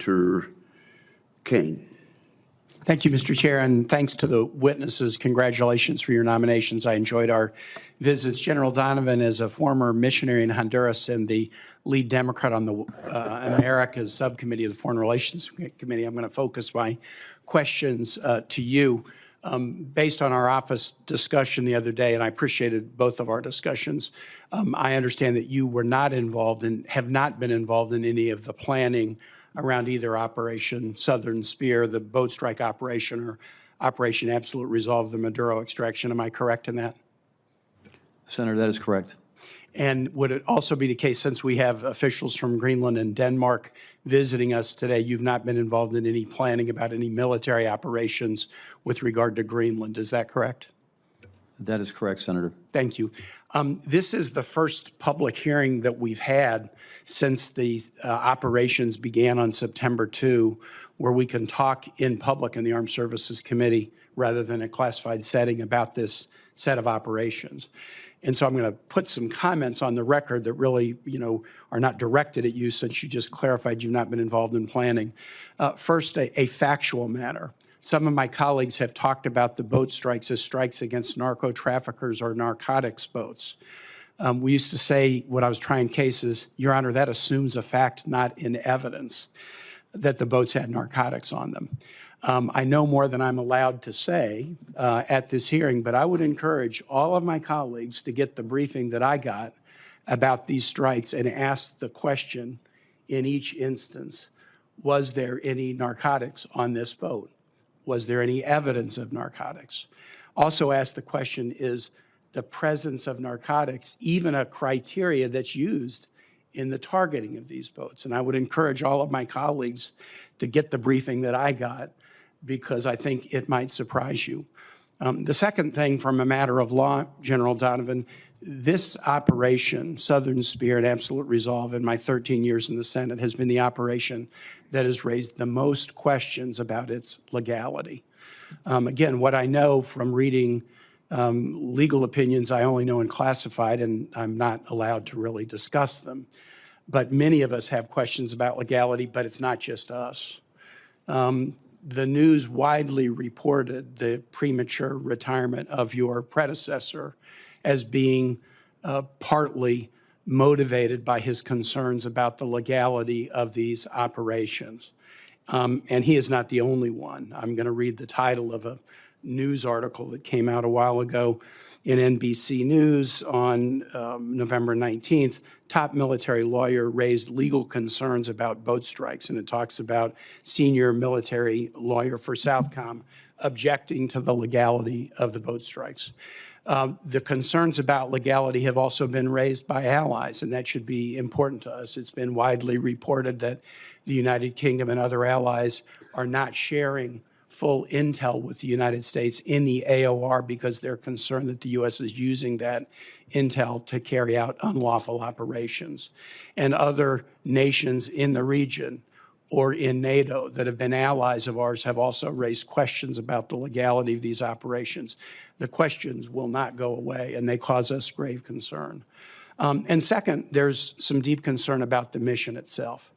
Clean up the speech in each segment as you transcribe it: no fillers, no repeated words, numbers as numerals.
Dr. Kaine. Thank you, Mr. Chair, and thanks to the witnesses. Congratulations for your nominations. I enjoyed our visits. General Donovan is a former missionary in Honduras and the lead Democrat on the Americas Subcommittee of the Foreign Relations Committee. I'm going to focus my questions to you. Based on our office discussion the other day, and I appreciated both of our discussions, I understand that you were not involved and have not been involved in any of the planning around either Operation Southern Spear, the boat strike operation, or Operation Absolute Resolve, the Maduro extraction. Am I correct in that? Senator, that is correct. And would it also be the case, since we have officials from Greenland and Denmark visiting us today, you've not been involved in any planning about any military operations with regard to Greenland? Is that correct? That is correct, Senator. Thank you. This is the first public hearing that we've had since the operations began on September 2, where we can talk in public in the Armed Services Committee rather than a classified setting about this set of operations. And so I'm going to put some comments on the record that really, are not directed at you, since you just clarified you've not been involved in planning. First, a factual matter. Some of my colleagues have talked about the boat strikes as strikes against narco-traffickers or narcotics boats. We used to say, when I was trying cases, Your Honor, that assumes a fact, not in evidence, that the boats had narcotics on them. I know more than I'm allowed to say at this hearing, but I would encourage all of my colleagues to get the briefing that I got about these strikes and ask the question in each instance, was there any narcotics on this boat? Was there any evidence of narcotics? Also ask the question, is the presence of narcotics even a criteria that's used in the targeting of these boats? And I would encourage all of my colleagues to get the briefing that I got, because I think it might surprise you. The second thing, from a matter of law, General Donovan, this operation, Southern Spear and Absolute Resolve, in my 13 years in the Senate, has been the operation that has raised the most questions about its legality. Again, what I know from reading legal opinions, I only know in classified, and I'm not allowed to really discuss them. But many of us have questions about legality, but it's not just us. The news widely reported the premature retirement of your predecessor as being partly motivated by his concerns about the legality of these operations. And he is not the only one. I'm going to read the title of a news article that came out a while ago in NBC News on November 19th. Top military lawyer raised legal concerns about boat strikes, and it talks about senior military lawyer for Southcom objecting to the legality of the boat strikes. The concerns about legality have also been raised by allies, and that should be important to us. It's been widely reported that the United Kingdom and other allies are not sharing full intel with the United States in the AOR because they're concerned that the U.S. is using that intel to carry out unlawful operations. And other nations in the region or in NATO that have been allies of ours have also raised questions about the legality of these operations. The questions will not go away, and they cause us grave concern. And second, there's some deep concern about the mission itself.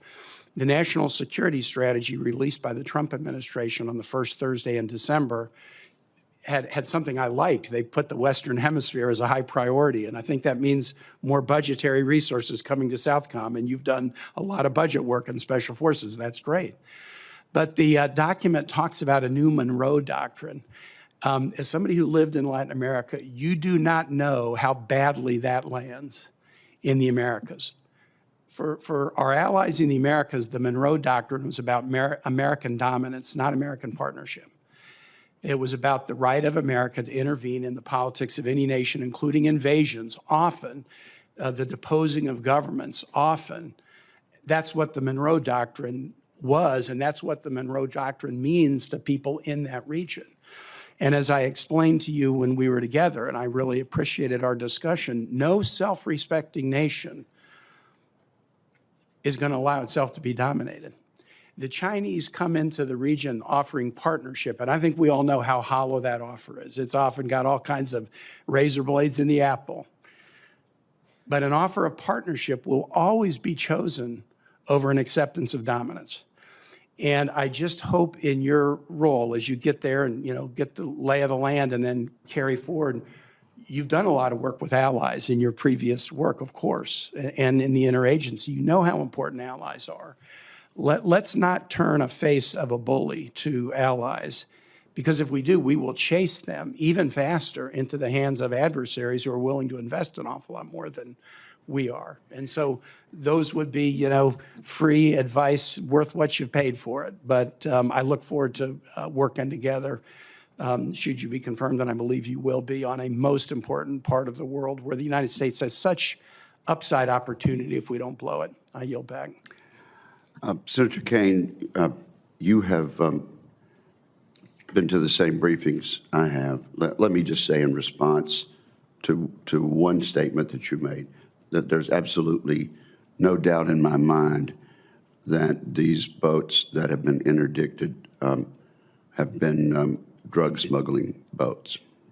The national security strategy released by the Trump administration on the first Thursday in December had something I liked. They put the Western Hemisphere as a high priority, and I think that means more budgetary resources coming to Southcom, and you've done a lot of budget work in Special Forces. That's great. But the document talks about a new Monroe Doctrine. As somebody who lived in Latin America, you do not know how badly that lands in the Americas. For our allies in the Americas, the Monroe Doctrine was about American dominance, not American partnership. It was about the right of America to intervene in the politics of any nation, including invasions, often the deposing of governments, often. That's what the Monroe Doctrine was, and that's what the Monroe Doctrine means to people in that region. And as I explained to you when we were together, and I really appreciated our discussion, no self-respecting nation is going to allow itself to be dominated. The Chinese come into the region offering partnership, and I think we all know how hollow that offer is. It's often got all kinds of razor blades in the apple. But an offer of partnership will always be chosen over an acceptance of dominance. And I just hope in your role, as you get there and, get the lay of the land and then carry forward, you've done a lot of work with allies in your previous work, of course, and in the interagency. You know how important allies are. Let's not turn a face of a bully to allies, because if we do, we will chase them even faster into the hands of adversaries who are willing to invest an awful lot more than we are. And so those would be, free advice worth what you've paid for it. But I look forward to working together, should you be confirmed, and I believe you will be, on a most important part of the world where the United States has such upside opportunity if we don't blow it. I yield back. Senator Kaine, you have been to the same briefings I have. Let me just say in response to one statement that you made, that there's absolutely no doubt in my mind that these boats that have been interdicted have been drug smuggling boats.